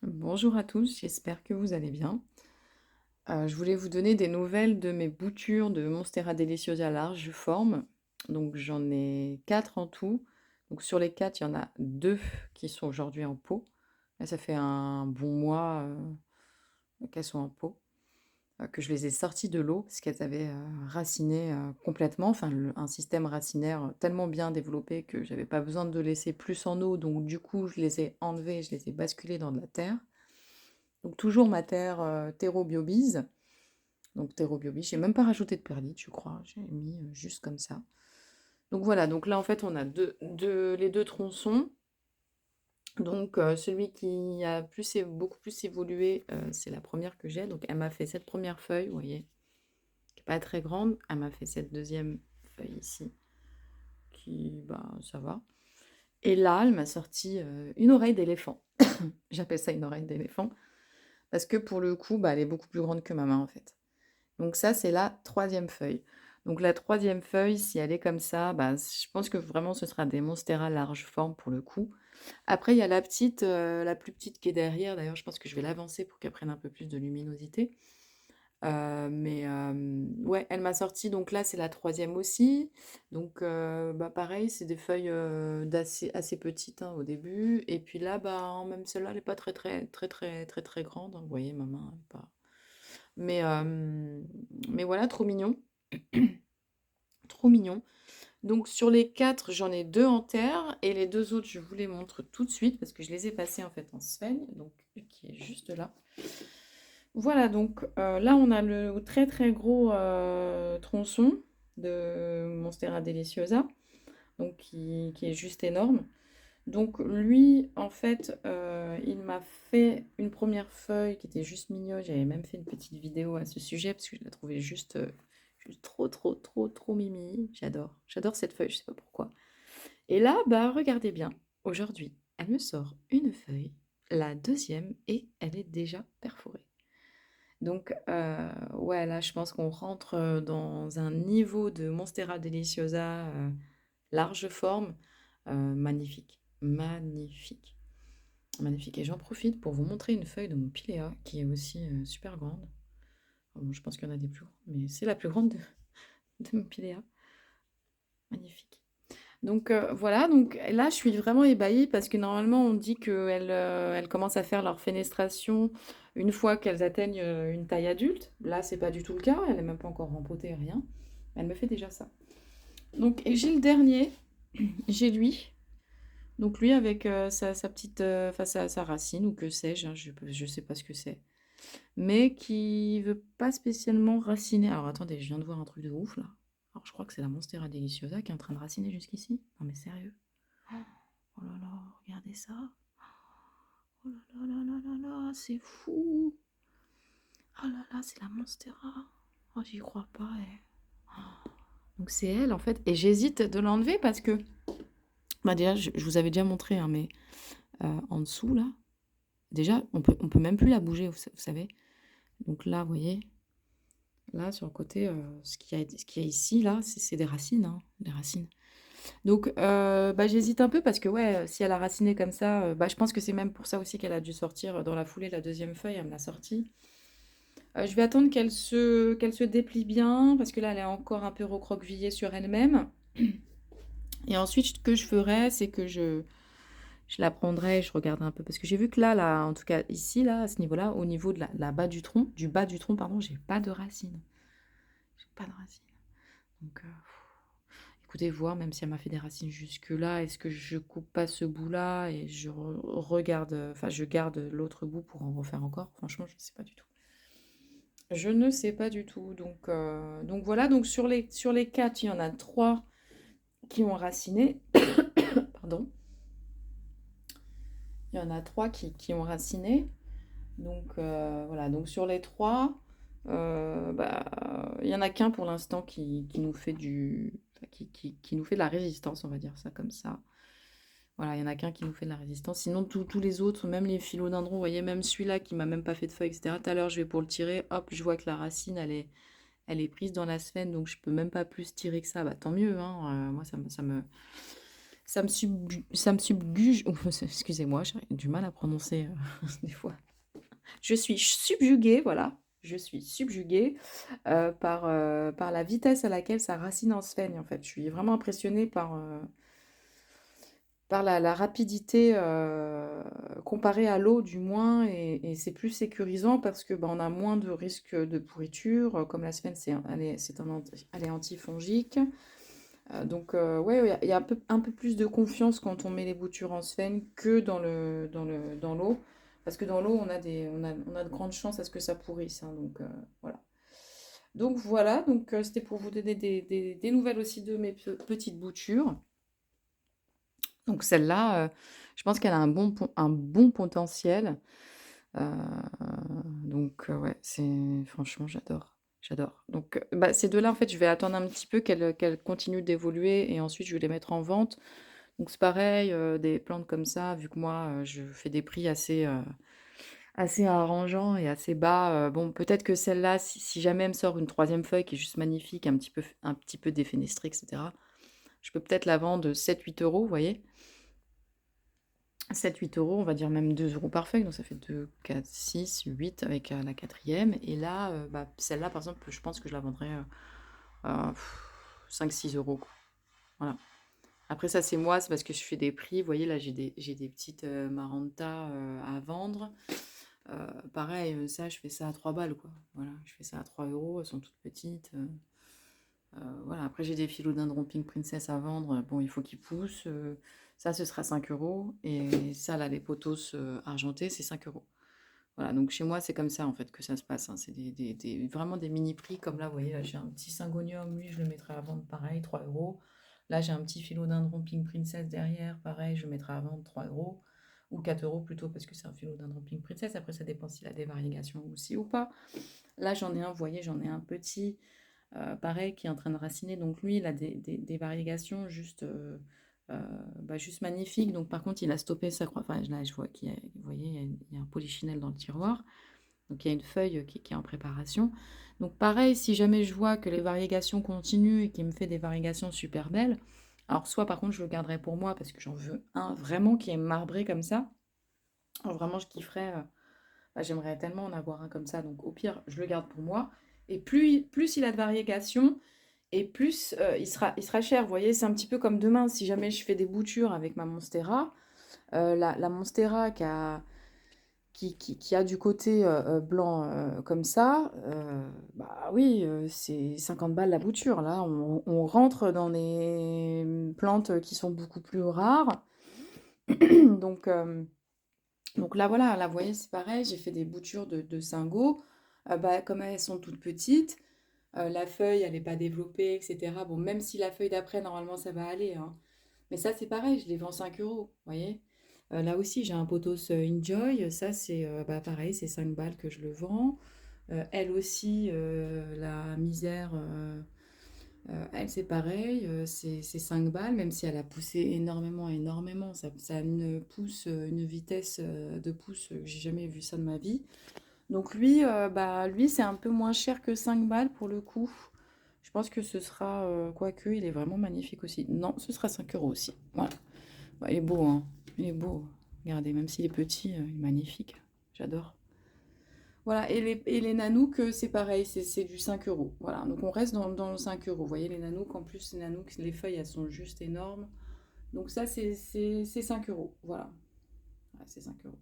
Bonjour à tous, j'espère que vous allez bien. Je voulais vous donner des nouvelles de mes boutures de Monstera deliciosa large forme. Donc j'en ai 4 en tout. Donc sur les 4, il y en a 2 qui sont aujourd'hui en pot. Là, ça fait un bon mois, qu'elles sont en pot, que je les ai sorties de l'eau parce qu'elles avaient, raciné, complètement. Enfin un système racinaire tellement bien développé que j'avais pas besoin de laisser plus en eau. Donc du coup, je les ai enlevées, je les ai basculées dans de la terre. Donc toujours ma terre, terreau biobise. Donc terreau biobise, j'ai même pas rajouté de perlite, je crois. J'ai mis, juste comme ça. Donc voilà, donc là en fait on a les 2 tronçons. Donc celui qui a beaucoup plus évolué, c'est la première que j'ai. Donc elle m'a fait cette première feuille, vous voyez? Qui est pas très grande. Elle m'a fait cette deuxième feuille ici, qui, bah, ça va. Et là, elle m'a sorti, une oreille d'éléphant. J'appelle ça une oreille d'éléphant parce que pour le coup, bah, elle est beaucoup plus grande que ma main en fait. Donc ça, c'est la troisième feuille. Donc la troisième feuille, si elle est comme ça, bah, je pense que vraiment ce sera des monstera large forme pour le coup. Après, il y a la plus petite qui est derrière. D'ailleurs, je pense que je vais l'avancer pour qu'elle prenne un peu plus de luminosité. Ouais, elle m'a sorti, donc là, c'est la troisième aussi. Donc, bah, pareil, c'est des feuilles assez petites hein, au début. Et puis là, bah, même celle-là, elle n'est pas très grande, hein. Vous voyez, ma main, elle est pas. Mais, euh, mais voilà, trop mignon. Trop mignon. Donc sur les 4, j'en ai 2 en terre et les 2 autres, je vous les montre tout de suite parce que je les ai passés en fait en sphène, donc qui est juste là. Voilà, donc là on a le très gros tronçon de Monstera deliciosa, donc qui est juste énorme. Donc lui, en fait, il m'a fait une première feuille qui était juste mignonne. J'avais même fait une petite vidéo à ce sujet parce que je la trouvais juste trop mimi. J'adore cette feuille, je sais pas pourquoi. Et là, bah regardez bien, aujourd'hui, elle me sort une feuille, la deuxième, et elle est déjà perforée. Donc, ouais, là, je pense qu'on rentre dans un niveau de Monstera deliciosa large forme, magnifique, magnifique. Magnifique. Et j'en profite pour vous montrer une feuille de mon Pilea qui est aussi super grande. Bon, je pense qu'il y en a des plus grandes, mais c'est la plus grande de mon Pilea. Magnifique. Donc voilà, donc là je suis vraiment ébahie parce que normalement on dit qu'elles commencent à faire leur fenestration une fois qu'elles atteignent une taille adulte. Là c'est pas du tout le cas, elle n'est même pas encore rempotée, rien. Elle me fait déjà ça. Donc et j'ai le dernier, j'ai lui. Donc lui avec sa petite, enfin sa racine ou que sais-je, hein, je sais pas ce que c'est. Mais qui veut pas spécialement raciner. Alors attendez, je viens de voir un truc de ouf là. Alors je crois que c'est la Monstera deliciosa qui est en train de raciner jusqu'ici. Non mais sérieux. Oh là là, regardez ça. Oh là là là là là là, c'est fou. Oh là là, c'est la Monstera. Oh, j'y crois pas. Donc c'est elle en fait. Et j'hésite de l'enlever parce que, bah déjà, je vous avais déjà montré, hein, mais en dessous là, déjà, on peut même plus la bouger, vous savez. Donc là, vous voyez, là sur le côté, ce qu'il y a ici, là, c'est des racines, hein, des racines. Donc, bah, j'hésite un peu parce que, ouais, si elle a raciné comme ça, bah, je pense que c'est même pour ça aussi qu'elle a dû sortir dans la foulée la deuxième feuille, elle me l'a sortie. Je vais attendre qu'elle se déplie bien parce que là, elle est encore un peu recroquevillée sur elle-même. Et ensuite, ce que je ferai, c'est que je la prendrai, je regarderai un peu parce que j'ai vu que là, en tout cas ici, là, à ce niveau-là, au niveau de la bas du bas du tronc, pardon, j'ai pas de racines. J'ai pas de racines. Donc, écoutez, voir, même si elle m'a fait des racines jusque-là, est-ce que je coupe pas ce bout-là et regarde, enfin, je garde l'autre bout pour en refaire encore? Franchement, je ne sais pas du tout. Je ne sais pas du tout. Donc voilà, donc sur les 4, il y en a 3 qui ont raciné. Pardon. Il y en a 3 qui ont raciné. Donc voilà, donc sur les 3, bah, il n'y en a qu'un pour l'instant qui nous fait qui nous fait de la résistance, on va dire ça comme ça. Voilà, il y en a qu'un qui nous fait de la résistance. Sinon, tous les autres, même les philodendrons, vous voyez, même celui-là qui m'a même pas fait de feuilles, etc. Tout à l'heure, je vais pour le tirer, hop, je vois que la racine, elle est prise dans la sphène, donc je peux même pas plus tirer que ça. Bah tant mieux, hein. Moi, ça me subjugue, excusez-moi, j'ai du mal à prononcer des fois. Je suis subjuguée, voilà, je suis subjuguée par la vitesse à laquelle sa racine en se feigne, en fait. Je suis vraiment impressionnée par la rapidité comparée à l'eau, du moins, et c'est plus sécurisant parce que bah, on a moins de risques de pourriture. Comme la sphène, elle est antifongique. Donc, ouais, il y a un peu plus de confiance quand on met les boutures en sphène que dans l'eau. Parce que dans l'eau, on a de grandes chances à ce que ça pourrisse, hein, donc, voilà. Donc voilà, donc c'était pour vous donner des nouvelles aussi de mes petites boutures. Donc celle-là, je pense qu'elle a un bon potentiel. Euh, donc, ouais, franchement, j'adore. J'adore. Donc, bah, ces deux-là, en fait, je vais attendre un petit peu qu'elles continuent d'évoluer et ensuite je vais les mettre en vente. Donc c'est pareil, des plantes comme ça, vu que moi, je fais des prix assez arrangeants et assez bas. Bon, peut-être que celle-là, si jamais elle me sort une troisième feuille qui est juste magnifique, un petit peu défenestrée, etc., je peux peut-être la vendre 7-8 euros, vous voyez. 7-8 euros, on va dire même 2 euros par feuille, donc ça fait 2, 4, 6, 8 avec la quatrième. Et là, bah, celle-là, par exemple, je pense que je la vendrais à 5-6 euros, quoi. Voilà. Après, ça, c'est moi, c'est parce que je fais des prix. Vous voyez, là, j'ai des petites Maranta à vendre. Pareil, ça, je fais ça à 3 balles, quoi. Voilà, je fais ça à 3 euros, elles sont toutes petites. Voilà, après, j'ai des philodendron Pink Princess à vendre. Bon, il faut qu'ils poussent. Ça, ce sera 5 euros. Et ça, là, les pothos argentés, c'est 5 euros. Voilà, donc chez moi, c'est comme ça, en fait, que ça se passe, hein. C'est vraiment des mini-prix. Comme là, vous voyez, là, j'ai un petit syngonium. Lui, je le mettrai à vendre, pareil, 3 euros. Là, j'ai un petit philodendron Pink Princess derrière. Pareil, je le mettrai à vendre 3 euros. Ou 4 euros plutôt, parce que c'est un philodendron Pink Princess. Après, ça dépend s'il a des variégations aussi ou pas. Là, j'en ai un, vous voyez, j'en ai un petit. Pareil, qui est en train de raciner. Donc lui, il a des variegations euh, juste magnifiques. Donc par contre, il a stoppé sa croix. Enfin, là, je vois vous voyez, il y a un polychinelle dans le tiroir. Donc il y a une feuille qui est en préparation. Donc pareil, si jamais je vois que les variegations continuent et qu'il me fait des variegations super belles, alors soit par contre, je le garderai pour moi parce que j'en veux un vraiment qui est marbré comme ça. Alors, vraiment, je kifferais. J'aimerais tellement en avoir un comme ça. Donc au pire, je le garde pour moi. Et plus il a de variégations, et plus il sera cher. Vous voyez, c'est un petit peu comme demain, si jamais je fais des boutures avec ma Monstera, la Monstera qui a du côté blanc comme ça, bah oui, c'est 50 balles la bouture. Là, on rentre dans des plantes qui sont beaucoup plus rares. Donc, euh, donc là, voilà, là, vous voyez, c'est pareil, j'ai fait des boutures de Singo. Bah, comme elles sont toutes petites, la feuille, elle n'est pas développée, etc. Bon, même si la feuille d'après, normalement, ça va aller, hein. Mais ça, c'est pareil, je les vends 5 euros, vous voyez. Là aussi, j'ai un potos Enjoy. Ça, c'est bah, pareil, c'est 5 balles que je le vends. Elle aussi, la misère, elle, c'est pareil, c'est 5 balles, même si elle a poussé énormément, énormément. Ça a une pousse, une vitesse de pouce, j'ai jamais vu ça de ma vie. Donc lui, lui c'est un peu moins cher que 5 balles pour le coup. Je pense que ce sera, quoique, il est vraiment magnifique aussi. Non, ce sera 5 euros aussi. Voilà. Bah, il est beau, hein. Il est beau. Regardez, même s'il est petit, il est magnifique. J'adore. Voilà, et les nanouks, c'est pareil, c'est du 5 euros. Voilà, donc on reste dans le 5 euros. Vous voyez, les nanouks, en plus, les nanouks, les feuilles, elles sont juste énormes. Donc ça, c'est 5 euros. Voilà, ouais, c'est 5 euros.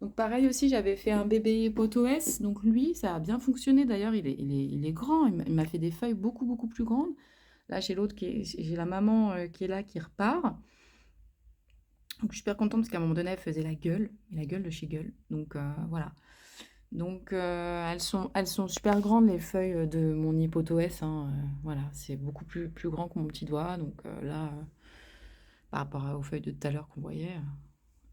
Donc pareil aussi, j'avais fait un bébé potoès. Donc lui, ça a bien fonctionné. D'ailleurs, il est grand. Il m'a fait des feuilles beaucoup, beaucoup plus grandes. Là, j'ai la maman qui est là, qui repart. Donc je suis super contente parce qu'à un moment donné, elle faisait la gueule. Et la gueule de chez Gueule. Donc voilà. Donc elles sont super grandes, les feuilles de mon hypotoès, hein. Voilà, c'est beaucoup plus grand que mon petit doigt. Donc là, par rapport aux feuilles de tout à l'heure qu'on voyait.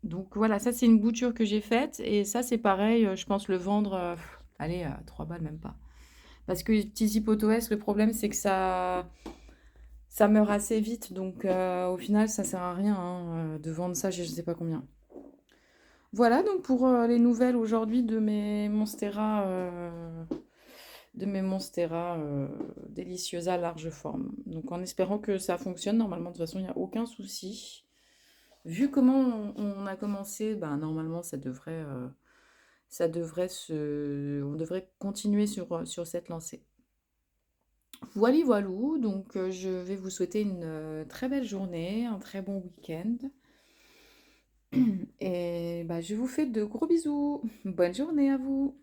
Donc voilà, ça c'est une bouture que j'ai faite et ça c'est pareil, je pense le vendre, allez, à 3 balles même pas. Parce que les petits hypotoès, le problème c'est que ça meurt assez vite, donc au final ça sert à rien, hein, de vendre ça, je sais pas combien. Voilà donc pour les nouvelles aujourd'hui de mes Monstera de mes Monstera Deliciosa large forme. Donc en espérant que ça fonctionne, normalement de toute façon il n'y a aucun souci. Vu comment on a commencé, ben, normalement on devrait continuer sur cette lancée. Voilà, voilou, donc je vais vous souhaiter une très belle journée, un très bon week-end. Et bah, je vous fais de gros bisous. Bonne journée à vous.